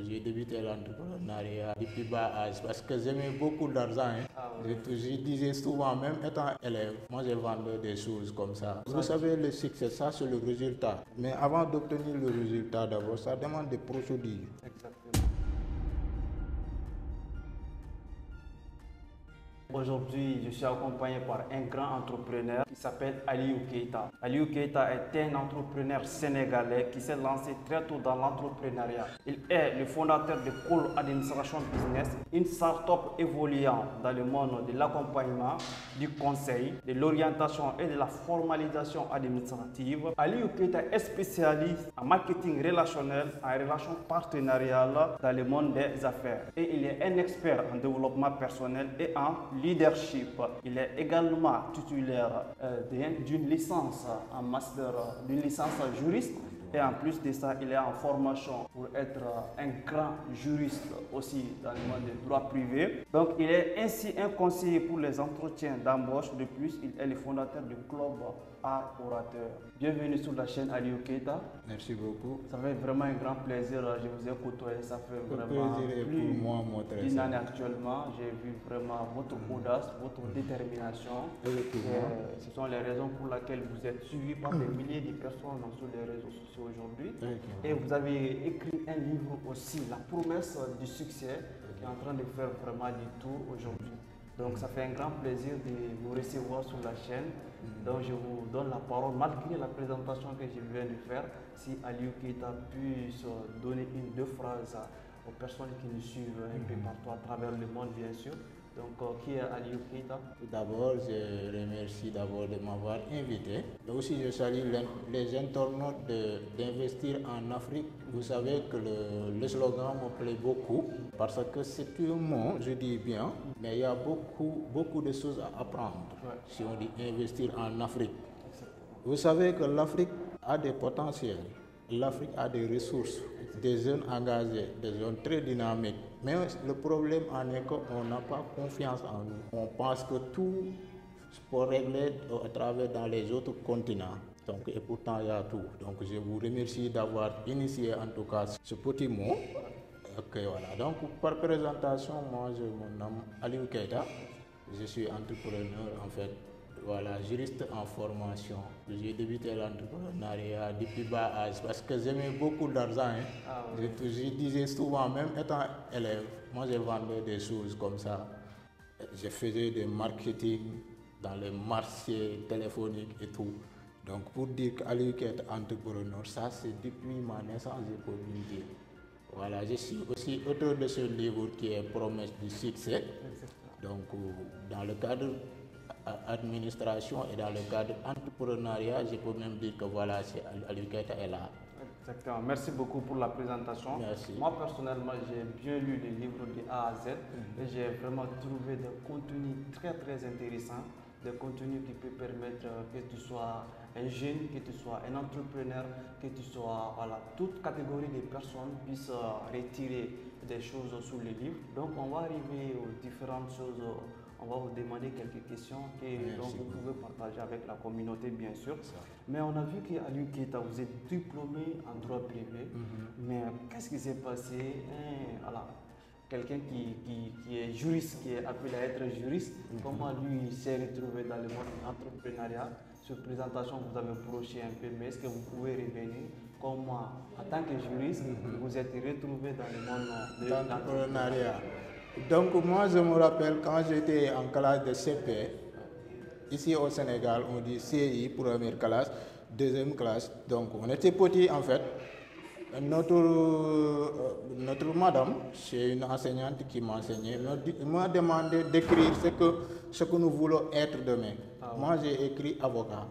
J'ai débuté l'entrepreneuriat depuis bas âge parce que j'aimais beaucoup d'argent. Je disais souvent, même étant élève, moi je vendais des choses comme ça. Vous savez, le succès, ça c'est le résultat. Mais avant d'obtenir le résultat d'abord, ça demande des procédures. Exactement. Aujourd'hui, je suis accompagné par un grand entrepreneur qui s'appelle Aliou Keita. Aliou Keita est un entrepreneur sénégalais qui s'est lancé très tôt dans l'entrepreneuriat. Il est le fondateur de Cool Administration Business, une start-up évoluant dans le monde de l'accompagnement, du conseil, de l'orientation et de la formalisation administrative. Aliou Keita est spécialiste en marketing relationnel, en relations partenariales dans le monde des affaires. Et il est un expert en développement personnel et en leadership. Il est également titulaire d'une licence en master, d'une licence juriste. Et en plus de ça, il est en formation pour être un grand juriste aussi dans le monde du droit privé. Donc, il est ainsi un conseiller pour les entretiens d'embauche. De plus, il est le fondateur du club Art Orateur. Bienvenue sur la chaîne Aliou Keita. Merci beaucoup. Ça fait vraiment un grand plaisir. Je vous ai côtoyé. Ça fait vraiment plus d'une année actuellement. J'ai vu vraiment votre audace, votre détermination. Ce sont les raisons pour lesquelles vous êtes suivi par des milliers de personnes sur les réseaux sociaux aujourd'hui. Et vous avez écrit un livre aussi, La promesse du succès, qui est en train de faire vraiment du tour aujourd'hui. Donc ça fait un grand plaisir de vous recevoir sur la chaîne. Donc je vous donne la parole, malgré la présentation que je viens de faire, si Aliou Keita puisse donner une, deux phrases aux personnes qui nous suivent un peu partout à travers le monde, bien sûr. Donc, qui est Aliou Keita? Tout d'abord, je remercie d'abord de m'avoir invité. Et aussi, je salue les internautes d'investir en Afrique. Vous savez que le slogan me plaît beaucoup parce que c'est un mot, je dis bien, mais il y a beaucoup de choses à apprendre si on dit investir en Afrique. Vous savez que l'Afrique a des potentiels. L'Afrique a des ressources, des jeunes engagés, des zones très dynamiques. Mais le problème en est qu'on n'a pas confiance en nous. On pense que tout peut régler à travers dans les autres continents. Donc, et pourtant, il y a tout. Donc, je vous remercie d'avoir initié en tout cas ce petit mot. Okay, voilà. Donc, par présentation, moi, je me nomme Aliou Keita. Je suis entrepreneur en fait. Voilà, juriste en formation. J'ai débuté l'entrepreneuriat depuis bas âge parce que j'aimais beaucoup d'argent. Je disais souvent, même étant élève, moi je vendais des choses comme ça. Je faisais des marketing dans les marchés téléphoniques et tout. Donc pour dire qu'Aliou Keita est entrepreneur, ça c'est depuis ma naissance, je peux le dire. Voilà, je suis aussi auteur de ce livre qui est Promesse du succès. Donc dans le cadre administration et dans le cadre entrepreneuriat, je peux même dire que voilà, Aliou Keita est là. Exactement. Merci beaucoup pour la présentation. Merci. Moi, personnellement, j'ai bien lu le livre de A à Z et j'ai vraiment trouvé des contenus très intéressants, des contenus qui peuvent permettre que tu sois un jeune, que tu sois un entrepreneur, que tu sois, voilà, toute catégorie de personnes puissent retirer des choses sur le livre. Donc, on va arriver aux différentes choses. On va vous demander quelques questions que vous pouvez partager avec la communauté, bien sûr. Mais on a vu qu'Aliou Keita, vous êtes diplômé en droit privé. Mais qu'est-ce qui s'est passé? Voilà. Quelqu'un qui est juriste, qui est appelé à être juriste, comment lui s'est retrouvé dans le monde entrepreneuriat? Sur présentation, vous avez broché un peu, mais est-ce que vous pouvez revenir comment, en tant que juriste, vous êtes retrouvé dans le monde de l'entrepreneuriat? Donc moi je me rappelle quand j'étais en classe de CP, ici au Sénégal on dit CI, première classe, deuxième classe, donc on était petits en fait. Notre madame, c'est une enseignante qui m'enseignait, m'a demandé d'écrire ce que nous voulons être demain. Moi j'ai écrit avocat.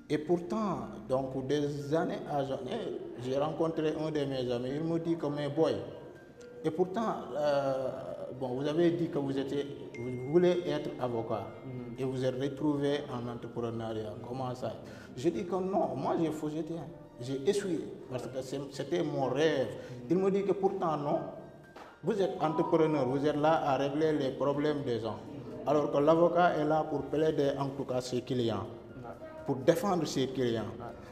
Et pourtant, donc des années à années, j'ai rencontré un de mes amis, il me dit que mes boys. Et pourtant, bon, vous avez dit que vous voulez être avocat et vous êtes retrouvé en entrepreneuriat. Comment ça? Je dis que non, moi j'ai faussé, j'ai essuyé parce que c'était mon rêve. Il me dit que pourtant non, vous êtes entrepreneur, vous êtes là à régler les problèmes des gens. Alors que l'avocat est là pour plaider en tout cas ses clients. pour défendre ses clients.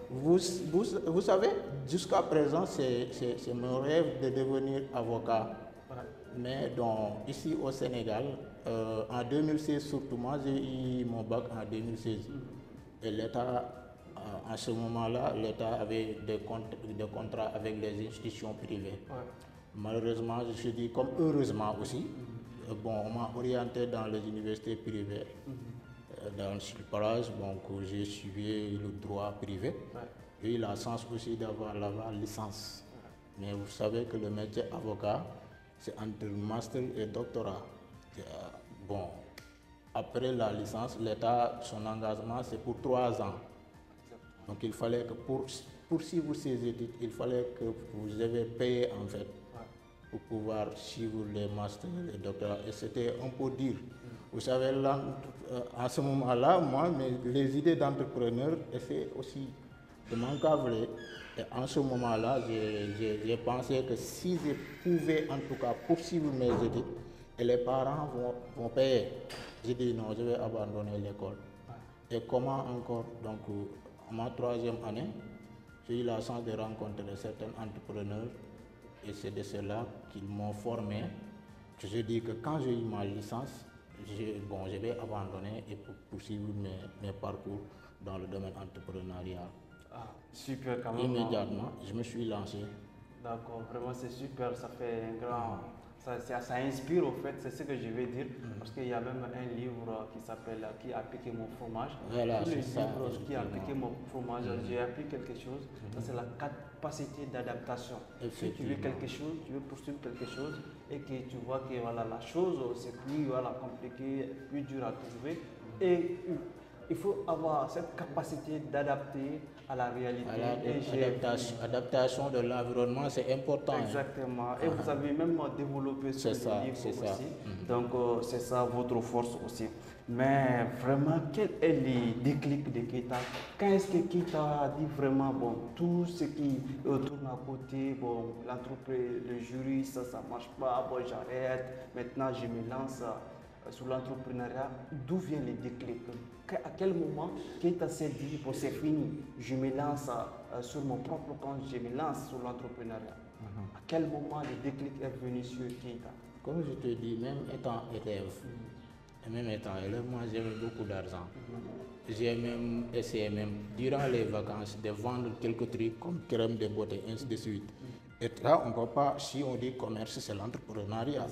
Vous savez, jusqu'à présent, c'est mon rêve de devenir avocat. Mais donc, ici au Sénégal, en 2016 surtout, moi j'ai eu mon bac en 2016. Et l'État, en ce moment-là, l'État avait des contrats avec les institutions privées. Malheureusement, je suis dit, comme heureusement aussi, bon, on m'a orienté dans les universités privées. Dans le Sud-Palage, donc j'ai suivi le droit privé. J'ai eu la chance aussi d'avoir la licence. Mais vous savez que le métier avocat, c'est entre master et doctorat. Bon, après la licence, l'État, son engagement, c'est pour 3 ans. Donc il fallait que pour poursuivre ces études, il fallait que vous ayez payé en fait pour pouvoir suivre les masters et les doctorats. Et c'était un peu dur. Vous savez, là, en ce moment-là, moi, les idées d'entrepreneur essaient aussi de m'encadrer. Et en ce moment-là, j'ai pensé que si je pouvais en tout cas poursuivre mes études, et les parents vont payer. J'ai dit non, je vais abandonner l'école. Et comment encore? Donc, en ma 3e année, j'ai eu la chance de rencontrer certains entrepreneurs et c'est de cela qu'ils m'ont formé. Je dis que quand j'ai eu ma licence, je vais abandonner et poursuivre mes parcours dans le domaine entrepreneurial. Ah, super quand même. Immédiatement, je me suis lancé. D'accord, vraiment c'est super, ça fait un grand... Ça inspire au fait, c'est ce que je vais dire, parce qu'il y a même un livre qui s'appelle Qui a piqué mon fromage. Voilà, le c'est ça. livre Qui a piqué mon fromage, j'ai appris quelque chose, ça c'est la capacité d'adaptation. Si tu veux quelque chose, tu veux poursuivre quelque chose et que tu vois que voilà, la chose c'est plus compliqué, plus dur à trouver et il faut avoir cette capacité d'adapter à la réalité. Adaptation de l'environnement, c'est important. Exactement. Et vous avez même développé ce livre aussi. Donc, c'est ça votre force aussi. Mais vraiment, quel est le déclic de Keita? Quand est-ce que Keita a dit vraiment, bon, tout ce qui tourne à côté, bon, l'entreprise, le jury, ça ne marche pas, bon, j'arrête, maintenant je me lance sur l'entrepreneuriat. D'où vient le déclic? À quel moment Keita s'est dit, bon, c'est fini, je me lance sur mon propre compte, je me lance sur l'entrepreneuriat? À quel moment le déclic est venu sur Keita? Comme je te dis, même étant élève, et même étant élève, moi j'avais beaucoup d'argent. J'ai même essayé, même durant les vacances, de vendre quelques trucs comme crème de beauté, ainsi de suite. Et là, on ne peut pas, si on dit commerce, c'est l'entrepreneuriat.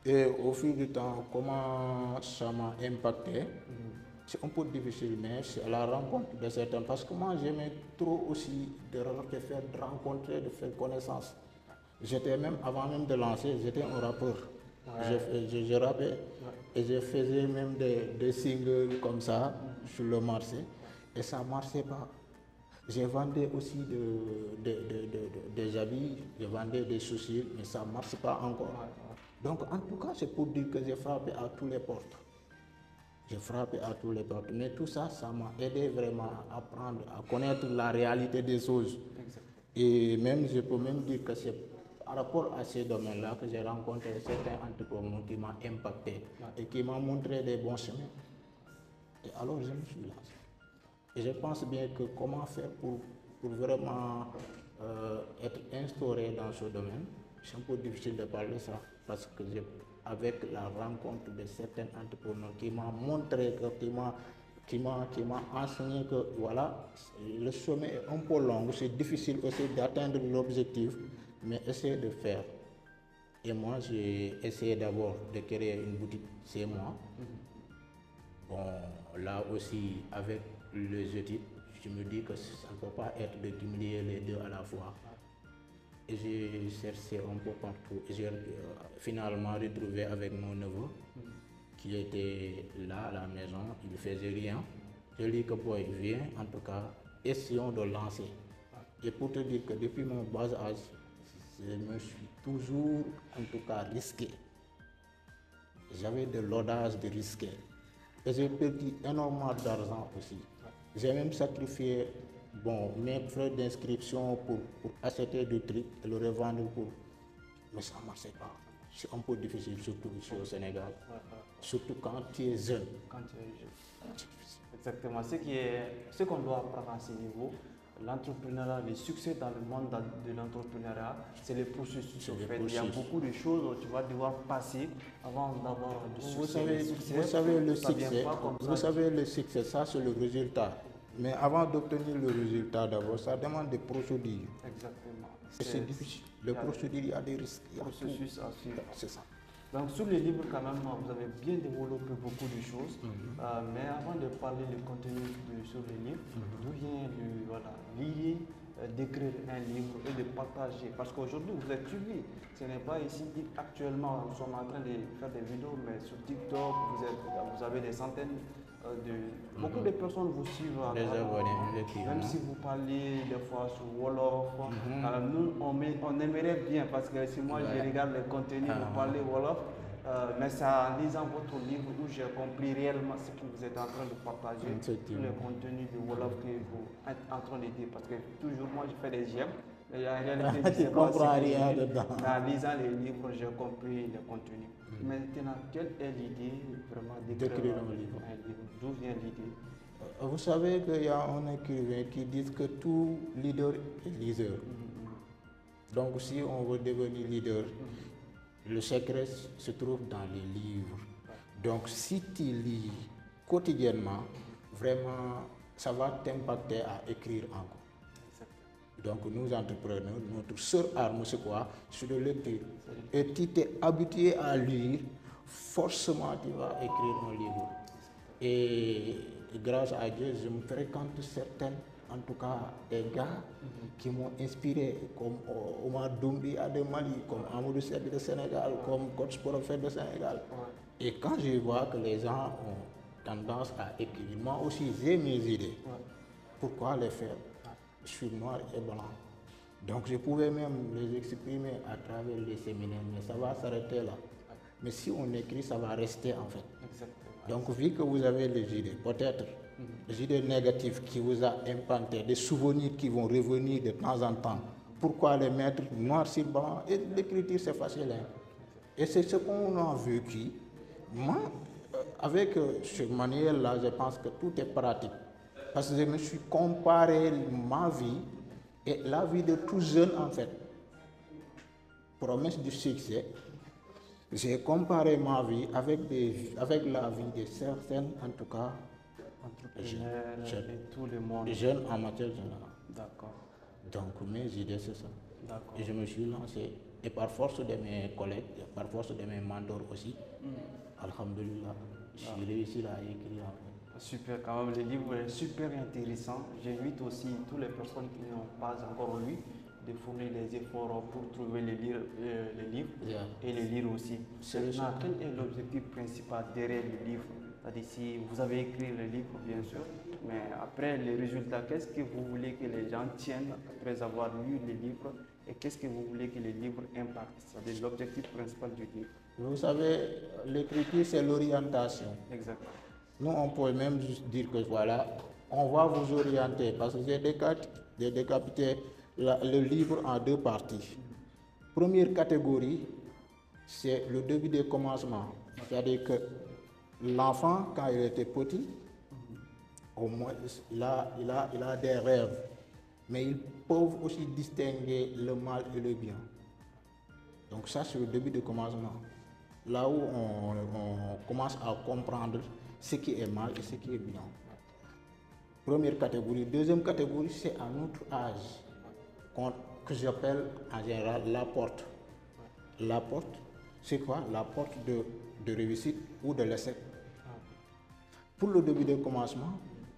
Et au fil du temps, comment ça m'a impacté, c'est un peu difficile, mais c'est à la rencontre de certains. Parce que moi, j'aimais trop aussi de rencontrer, de faire connaissance. J'étais même, avant même de lancer, j'étais un rappeur. Je rappais et je faisais même des singles comme ça sur le marché et ça ne marchait pas. J'ai vendu aussi des habits, je vendais des chaussures, mais ça ne marche pas encore. Donc en tout cas, c'est pour dire que j'ai frappé à tous les portes. J'ai frappé à tous les portes. Mais tout ça, ça m'a aidé vraiment à apprendre, à connaître la réalité des choses. Et même, je peux même dire que c'est par rapport à ces domaines-là que j'ai rencontré certains entrepreneurs qui m'ont impacté et qui m'ont montré des bons chemins. Et alors, je me suis lancé. Et je pense bien que comment faire pour vraiment être instauré dans ce domaine, c'est un peu difficile de parler de ça parce que avec la rencontre de certains entrepreneurs qui m'ont montré, qui m'a enseigné que voilà, le chemin est un peu long, c'est difficile aussi d'atteindre l'objectif, mais essayer de faire. Et moi, j'ai essayé d'abord de créer une boutique chez moi. Bon, là aussi, avec les études, je me dis que ça ne peut pas être de cumuler les deux à la fois. Et j'ai cherché un peu partout. J'ai finalement retrouvé avec mon neveu qui était là à la maison, il ne faisait rien. Je lui ai dit que boy, viens, en tout cas, essayons de lancer. Et pour te dire que depuis mon bas âge, je me suis toujours, en tout cas, risqué. J'avais de l'audace de risquer. Et j'ai perdu énormément d'argent aussi. J'ai même sacrifié mes frais d'inscription pour acheter du truc et le revendre pour... Mais ça ne marchait pas. c'est un peu difficile, surtout ici au Sénégal. Ouais, ouais. Surtout quand tu es jeune. Quand tu es jeune. Exactement. Ce qu'on doit apprendre à ce niveau, l'entrepreneuriat, le succès dans le monde de l'entrepreneuriat, c'est le processus. En fait. Il y a beaucoup de choses dont tu vas devoir passer avant d'avoir du succès. Vous savez, le succès, ça c'est le résultat. Mais avant d'obtenir le résultat, d'abord, ça demande des procédures. Exactement. Et c'est difficile. Le procédure, il y a des risques. Il y a processus à suivre. C'est ça. Donc sur les livres quand même, vous avez bien développé beaucoup de choses. Mais avant de parler du contenu sur les livres, d'où vient l'idée d'écrire un livre et de partager? Parce qu'aujourd'hui vous êtes suivi. Ce n'est pas ici actuellement, nous sommes en train de faire des vidéos, mais sur TikTok, vous avez des centaines beaucoup de personnes vous suivent. Même si vous parlez des fois sur Wolof, nous on aimerait bien, parce que si moi je regarde les contenus, vous parlez Wolof, mais c'est en lisant votre livre où j'ai compris réellement ce que vous êtes en train de partager, tous les contenus de Wolof que vous êtes en train de dire. Parce que toujours moi je fais des j'aime, et en réalité je ne comprends rien dedans. En lisant les livres, j'ai compris les contenus. Maintenant, quelle est l'idée vraiment d'écrire un livre? D'où vient l'idée? Vous savez qu'il y a un écrivain qui dit que tout leader est liseur. Donc si on veut devenir leader, le secret se trouve dans les livres. Donc si tu lis quotidiennement, vraiment, ça va t'impacter à écrire encore. Donc nous entrepreneurs, notre seule arme c'est quoi? C'est de lecture. Et tu t'es habitué à lire, forcément tu vas écrire un livre. Et grâce à Dieu, je me fréquente certaines, en tout cas des gars qui m'ont inspiré, comme Omar Doumbia de Mali, comme Amadou Sebi de Sénégal, comme Coach Prophète de Sénégal. Et quand je vois que les gens ont tendance à écrire, moi aussi j'ai mes idées. Pourquoi les faire? Je suis noir et blanc. Donc je pouvais même les exprimer à travers les séminaires, mais ça va s'arrêter là. Mais si on écrit, ça va rester en fait. Exactement. Donc vu que vous avez les idées, peut-être des idées négatives qui vous a implanté, des souvenirs qui vont revenir de temps en temps, pourquoi les mettre noir sur blanc? Et l'écriture c'est facile. Hein? Et c'est ce qu'on a vécu. Moi, avec ce manuel-là, je pense que tout est pratique. Parce que je me suis comparé ma vie et la vie de tout jeune en fait. Promesse du succès. J'ai comparé ma vie avec la vie de certaines, en tout cas, entrepreneurs et tout le monde. Jeunes en matière générale. D'accord. Donc mes idées, c'est ça. D'accord. Et je me suis lancé. Et par force de mes collègues, par force de mes mentors aussi, alhamdoulilah, j'ai réussi à écrire. Super, quand même, le livre est super intéressant. J'invite aussi toutes les personnes qui n'ont pas encore lu de fournir des efforts pour trouver les livres et les lire aussi. Quel est l'objectif principal derrière le livre? C'est-à-dire, si vous avez écrit le livre, bien sûr, mais après les résultats, qu'est-ce que vous voulez que les gens tiennent après avoir lu le livre et qu'est-ce que vous voulez que le livre impacte? C'est-à-dire l'objectif principal du livre. Vous savez, l'écriture, c'est l'orientation. Exactement. Nous, on peut même juste dire que voilà, on va vous orienter parce que j'ai décapité le livre en deux parties. Première catégorie, c'est le début des commencements. C'est-à-dire que l'enfant, quand il était petit, au moins, il a des rêves. Mais ils peuvent aussi distinguer le mal et le bien. Donc ça, c'est le début du commencement. Là où on commence à comprendre ce qui est mal et ce qui est bien. Première catégorie. Deuxième catégorie, c'est à notre âge, que j'appelle en général la porte. La porte, c'est quoi? La porte de réussite ou de l'échec. Pour le début de commencement,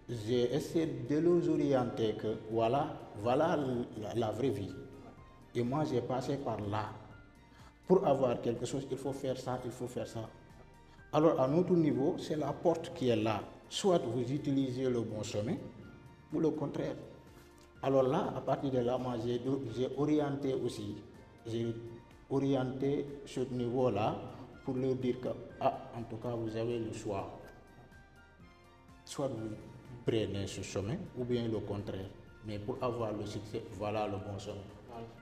j'ai essayé de les orienter que voilà la vraie vie. Et moi, j'ai passé par là. Pour avoir quelque chose, il faut faire ça, il faut faire ça. Alors, à notre niveau, c'est la porte qui est là. Soit vous utilisez le bon chemin, ou le contraire. Alors là, à partir de là, moi, j'ai orienté aussi. J'ai orienté ce niveau-là pour leur dire que, en tout cas, vous avez le choix. Soit vous prenez ce chemin, ou bien le contraire. Mais pour avoir le succès, voilà le bon chemin.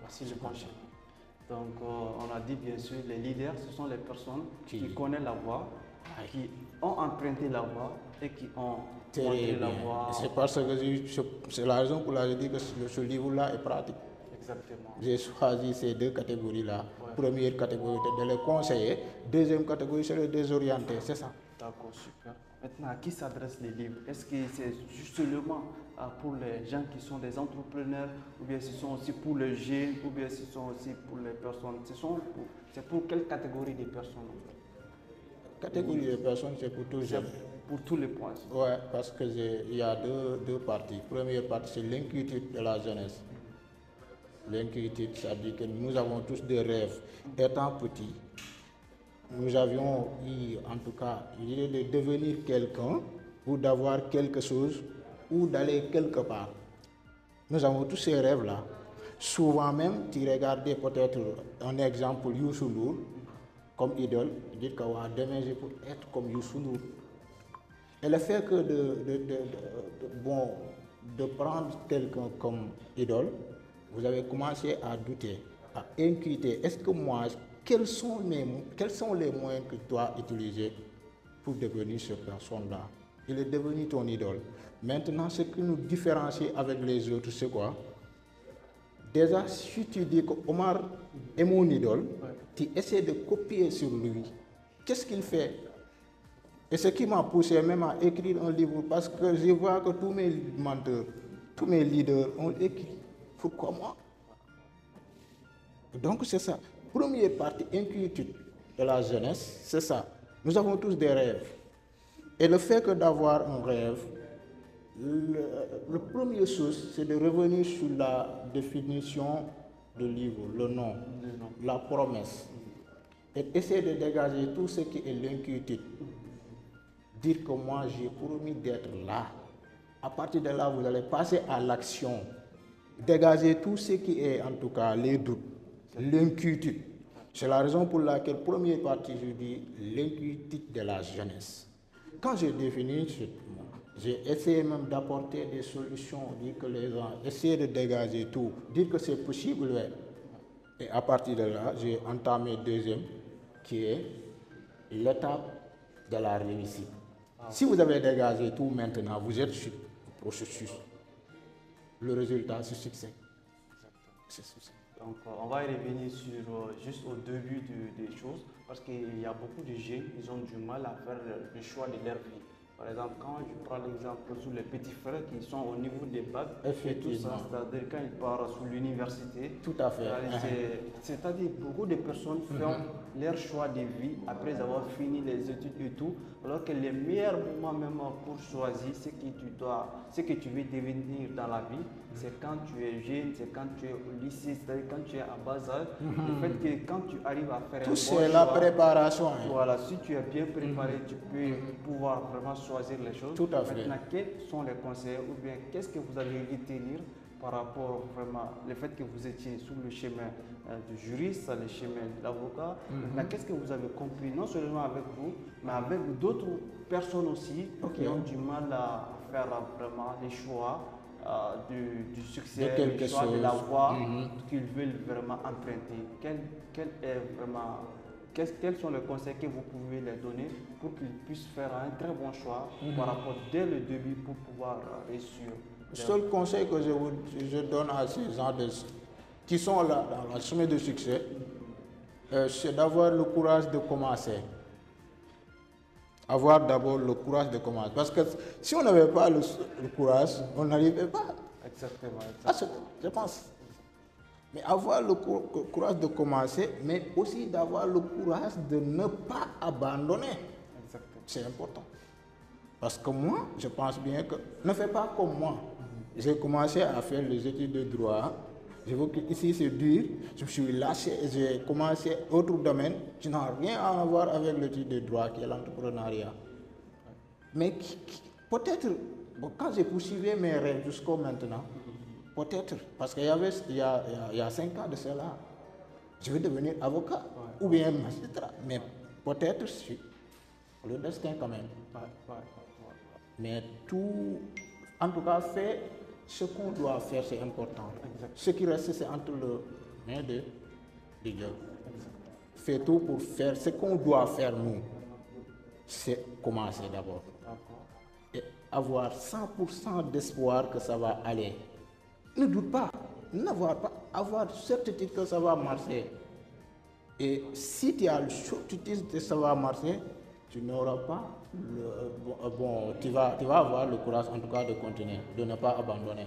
Voici le bon chemin. Donc, on a dit bien sûr, les leaders, ce sont les personnes qui connaissent la voie, qui ont emprunté la voie et qui ont montré la voie. C'est parce que c'est la raison pour laquelle je dis que ce livre-là est pratique. Exactement. J'ai choisi ces deux catégories-là. Première catégorie, de les conseiller. Deuxième catégorie, c'est le désorienter, c'est ça. D'accord, super. Maintenant, à qui s'adressent les livres? Est-ce que c'est justement pour les gens qui sont des entrepreneurs, ou bien ce sont aussi pour les jeunes, ou bien ce sont aussi pour les personnes? C'est pour quelle catégorie de personnes? Catégorie de personnes, c'est pour tous les jeunes. Pour tous les points. Oui, parce qu'il y a deux parties. Première partie, c'est l'inquiétude de la jeunesse. L'inquiétude, c'est-à-dire que nous avons tous des rêves. Étant petits, nous avions eu, en tout cas, l'idée de devenir quelqu'un ou d'avoir quelque chose ou d'aller quelque part. Nous avons tous ces rêves-là. Souvent même, tu regardais peut-être un exemple, Youssou Ndour, comme idole, dire que demain je peux être comme Youssou Ndour. Et le fait que de prendre quelqu'un comme idole, vous avez commencé à douter, à inquiéter. Est-ce que moi, quels sont les moyens que tu dois utiliser pour devenir cette personne-là? Il est devenu ton idole. Maintenant, ce qui nous différencie avec les autres, c'est quoi? Déjà, si tu dis que Omar est mon idole, tu essaies de copier sur lui. Qu'est-ce qu'il fait? Et ce qui m'a poussé même à écrire un livre, parce que je vois que tous mes menteurs, tous mes leaders ont écrit. Pourquoi moi? Donc c'est ça. Première partie, inquiétude de la jeunesse, c'est ça. Nous avons tous des rêves. Et le fait que d'avoir un rêve, le première chose, c'est de revenir sur la définition du livre, le nom, la promesse. Et essayer de dégager tout ce qui est l'inquiétude. Dire que moi, j'ai promis d'être là. À partir de là, vous allez passer à l'action. Dégager tout ce qui est, en tout cas, les doutes, l'inquiétude. C'est la raison pour laquelle, première partie, je dis l'inquiétude de la jeunesse. Quand j'ai défini ce mot, j'ai essayé même d'apporter des solutions, dire que les gens essaient de dégager tout, dire que c'est possible. Ouais. Et à partir de là, j'ai entamé deuxième, qui est l'étape de la réussite. Si vous avez dégagé tout maintenant, vous êtes sur le processus. Le résultat, c'est succès. C'est succès. Donc, on va y revenir sur juste au début des choses, parce qu'il y a beaucoup de jeunes, ils ont du mal à faire le choix de leur vie. Par exemple, quand je prends l'exemple sur les petits frères qui sont au niveau des bacs, et tout ça, c'est-à-dire quand ils partent sur l'université, tout à fait. C'est-à-dire beaucoup de personnes font leur choix de vie après avoir fini les études et tout, alors que les meilleurs moments même pour choisir ce que tu veux devenir dans la vie, c'est quand tu es jeune, c'est quand tu es au lycée, c'est-à-dire quand tu es à bas âge. Le fait que quand tu arrives à faire un bon choix, c'est la préparation. Voilà, si tu es bien préparé, tu peux pouvoir vraiment choisir les choses. Tout à fait. Maintenant, quels sont les conseils ou bien qu'est-ce que vous allez retenir par rapport vraiment le fait que vous étiez sur le chemin du juriste, le chemin de l'avocat? Maintenant, qu'est-ce que vous avez compris, non seulement avec vous, mais avec d'autres personnes aussi qui ont du mal à faire vraiment les choix du succès, le choix de la voie qu'ils veulent vraiment emprunter? Quels sont les conseils que vous pouvez les donner pour qu'ils puissent faire un très bon choix par rapport dès le début pour pouvoir réussir? Le seul conseil que je donne à ces gens qui sont là dans le chemin de succès, c'est d'avoir le courage de commencer. Avoir d'abord le courage de commencer. Parce que si on n'avait pas le courage, on n'arrivait pas. Exactement. Je pense. Mais avoir le courage de commencer, mais aussi d'avoir le courage de ne pas abandonner. C'est important. Parce que moi, je pense bien que ne fais pas comme moi. J'ai commencé à faire les études de droit. Je vois qu'ici c'est dur. Je me suis lâché et j'ai commencé autre domaine qui n'a rien à voir avec l'étude de droit qui est l'entrepreneuriat. Mais peut-être, quand j'ai poursuivi mes rêves jusqu'à maintenant, peut-être, parce qu'il y a 5 ans de cela, je vais devenir avocat ou bien magistrat. Mais peut-être si le destin quand même. Mais tout, en tout cas, ce qu'on doit faire, c'est important. Ce qui reste, c'est entre les mains de Fait tout pour faire ce qu'on doit faire nous. C'est commencer d'abord. Et avoir 100% d'espoir que ça va aller. Ne doute pas, avoir certitude que ça va marcher. Et si tu as le certitude que ça va marcher, tu n'auras pas tu vas avoir le courage en tout cas de continuer, de ne pas abandonner.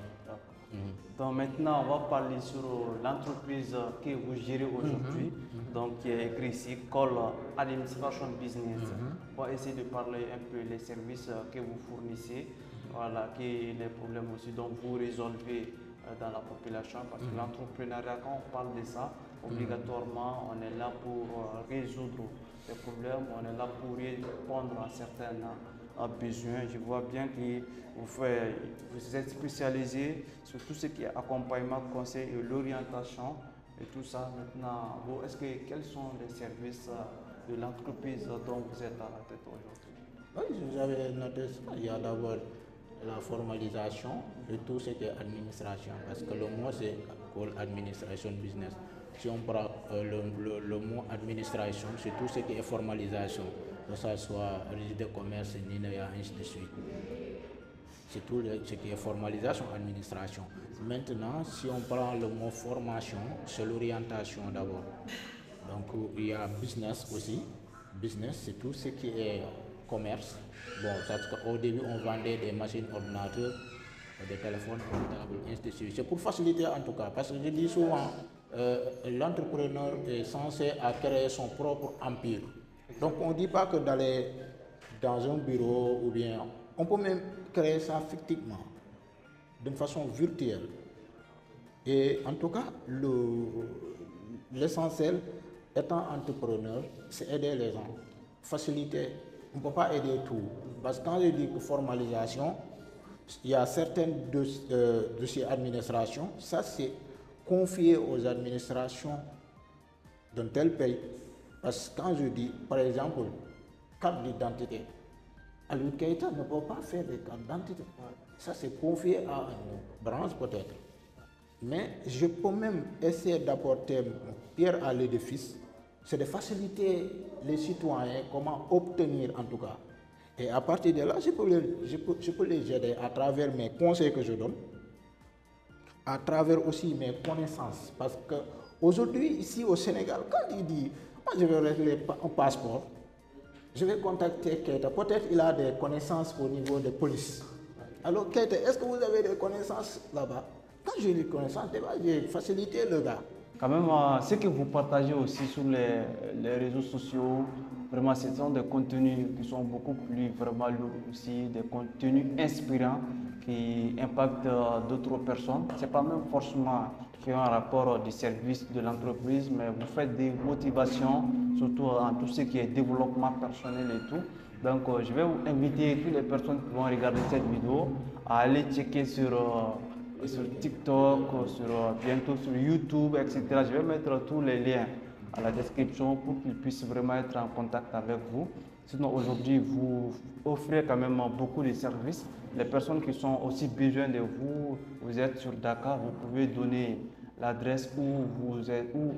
Donc maintenant, on va parler sur l'entreprise que vous gérez aujourd'hui, donc qui est écrit ici, Call Administration Business. On va essayer de parler un peu des services que vous fournissez, voilà, qui les problèmes aussi dont vous résolvez dans la population, parce que l'entrepreneuriat, quand on parle de ça, obligatoirement, on est là pour résoudre les problèmes, on est là pour répondre à certains besoins. Je vois bien que vous êtes spécialisé sur tout ce qui est accompagnement, conseil et l'orientation et tout ça. Maintenant, quels sont les services de l'entreprise dont vous êtes à la tête aujourd'hui? Oui, j'avais noté ça. Il y a d'abord la formalisation de tout ce qui est administration, parce que le mot c'est called administration business. Si on prend le mot administration, c'est tout ce qui est formalisation, que ce soit registre de commerce, NINEA, ainsi de suite. C'est tout ce qui est formalisation, administration. Maintenant, si on prend le mot formation, c'est l'orientation d'abord. Donc il y a business aussi. Business, c'est tout ce qui est commerce. Bon, au début, on vendait des machines ordinateurs, des téléphones portables, ainsi de suite. C'est pour faciliter en tout cas, parce que je dis souvent, l'entrepreneur est censé créer son propre empire. Donc on ne dit pas que d'aller dans un bureau ou bien, on peut même créer ça fictivement, d'une façon virtuelle. Et en tout cas, l'essentiel étant entrepreneur, c'est aider les gens, faciliter. On ne peut pas aider tout. Parce que quand je dis formalisation, il y a certaines dossiers administration, ça c'est confié aux administrations d'un tel pays. Parce que quand je dis, par exemple, carte d'identité, Aliou Keïta ne peut pas faire des cartes d'identité. Ça c'est confié à une branche peut-être. Mais je peux même essayer d'apporter mon pierre à l'édifice, c'est de faciliter les citoyens comment obtenir en tout cas. Et à partir de là, je peux les aider à travers mes conseils que je donne, à travers aussi mes connaissances. Parce qu'aujourd'hui, ici au Sénégal, quand il dit, moi je vais régler un passeport, je vais contacter Keïta. Peut-être il a des connaissances au niveau de police. Alors Keïta, est-ce que vous avez des connaissances là-bas? Quand j'ai des connaissances, j'ai facilité le gars. Quand même, ce que vous partagez aussi sur les réseaux sociaux, vraiment, ce sont des contenus qui sont beaucoup plus vraiment lourds aussi, des contenus inspirants qui impactent d'autres personnes. Ce n'est pas même forcément qui ont un rapport du service de l'entreprise, mais vous faites des motivations, surtout en tout ce qui est développement personnel et tout. Donc, je vais vous inviter toutes les personnes qui vont regarder cette vidéo à aller checker sur TikTok, bientôt sur YouTube, etc. Je vais mettre tous les liens à la description pour qu'ils puissent vraiment être en contact avec vous. Sinon, aujourd'hui, vous offrez quand même beaucoup de services. Les personnes qui sont aussi besoin de vous, vous êtes sur Dakar, vous pouvez donner l'adresse où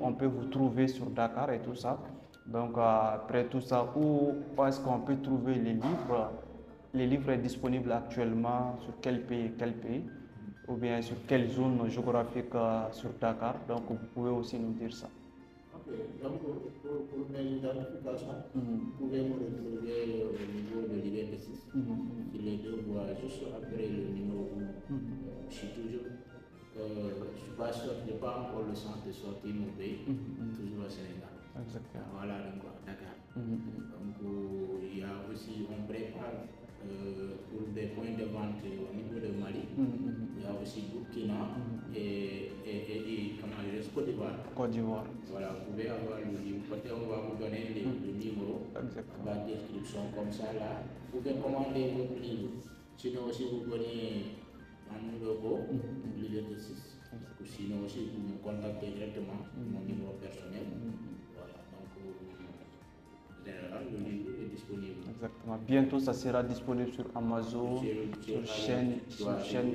on peut vous trouver sur Dakar et tout ça. Donc, après tout ça, où est-ce qu'on peut trouver les livres? Les livres sont disponibles actuellement sur quel pays ou bien sur quelle zone géographique sur Dakar. Donc, vous pouvez aussi nous dire ça. Ok, donc pour mes identifications, vous pouvez me retrouver au niveau de Liberté 6, sur les deux voies, juste après le numéro 1. Je suis toujours, je ne suis pas sûr, je n'ai pas encore le sens de sortir mon pays, toujours au Sénégal. Exactement. Voilà, donc à Dakar. Donc il y a aussi, on prépare pour des points de vente au niveau de Mali. Il y a aussi Burkina et Côte d'Ivoire. Côte d'Ivoire. Voilà, vous pouvez avoir le livre. Peut-être on va vous donner le numéro dans la description comme ça là. Vous pouvez commander votre livre. Sinon aussi vous prenez un numéro, Liberté 6. Sinon aussi vous me contactez directement, mon numéro personnel. Voilà, donc en général le livre est disponible. Exactement. Bientôt ça sera disponible sur Amazon, sur chaîne.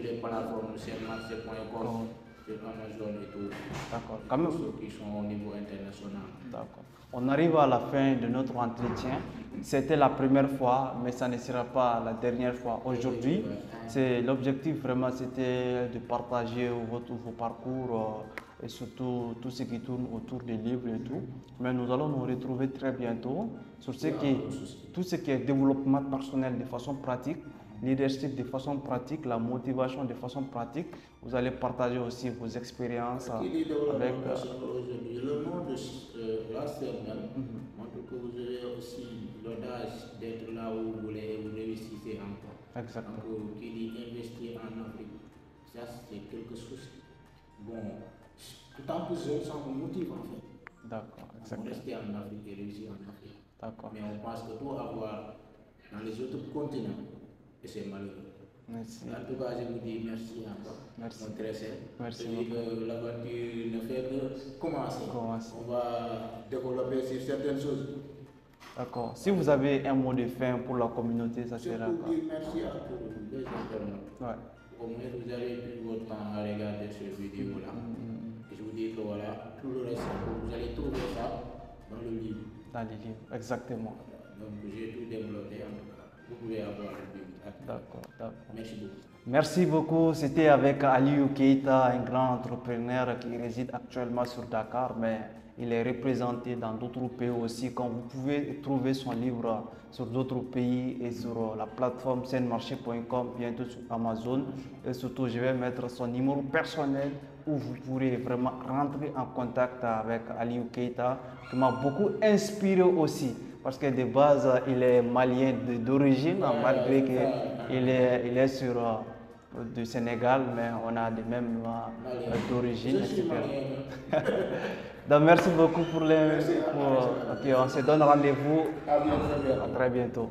Les plateformes, sur marché.com. sur Amazon et tout. D'accord. Quand même. Ceux qui sont au niveau international. D'accord. On arrive à la fin de notre entretien. C'était la première fois, mais ça ne sera pas la dernière fois. Aujourd'hui, c'est l'objectif vraiment, c'était de partager vos parcours et surtout tout ce qui tourne autour des livres et tout. Mais nous allons nous retrouver très bientôt sur tout ce qui est développement personnel de façon pratique, leadership de façon pratique, la motivation de façon pratique. Vous allez partager aussi vos expériences avec... Aujourd'hui, le nom de la CNM montre que vous avez aussi l'audace d'être là où vous voulez et vous réussissez encore. Exactement. Donc, qui dit investir en Afrique, ça c'est quelque chose. Bon, tout en plus jeune, ça me motive en fait. D'accord, exactement. Rester en Afrique et réussir en Afrique. D'accord. Mais on pense que tout avoir dans les autres continents, et c'est malheureux. Merci. En tout cas, je vous dis merci encore. Merci. Mon très cher. Merci Je dis que l'aventure ne fait que commencer. Commencer. On va développer sur certaines choses. D'accord. Si vous avez un mot de fin pour la communauté, ça Je sera vous quoi? dis merci à tous les internautes. Ouais. Au moins, vous avez pris votre temps à regarder cette vidéo-là. Et je vous dis que voilà, tout le reste, vous allez trouver ça dans le livre. Dans les livres, exactement. Donc, j'ai tout développé en tout cas. Vous pouvez avoir le livre. D'accord, d'accord. Merci beaucoup. Merci beaucoup. C'était avec Aliou Keita, un grand entrepreneur qui réside actuellement sur Dakar, mais il est représenté dans d'autres pays aussi. Comme vous pouvez trouver son livre sur d'autres pays et sur la plateforme senmarché.com, bientôt sur Amazon. Et surtout, je vais mettre son numéro personnel où vous pourrez vraiment rentrer en contact avec Aliou Keita, qui m'a beaucoup inspiré aussi. Parce que de base, il est malien d'origine, malgré qu'il est sur du Sénégal, mais on a des mêmes d'origine, etc. Donc merci beaucoup pour les... on se donne rendez-vous. À très bientôt.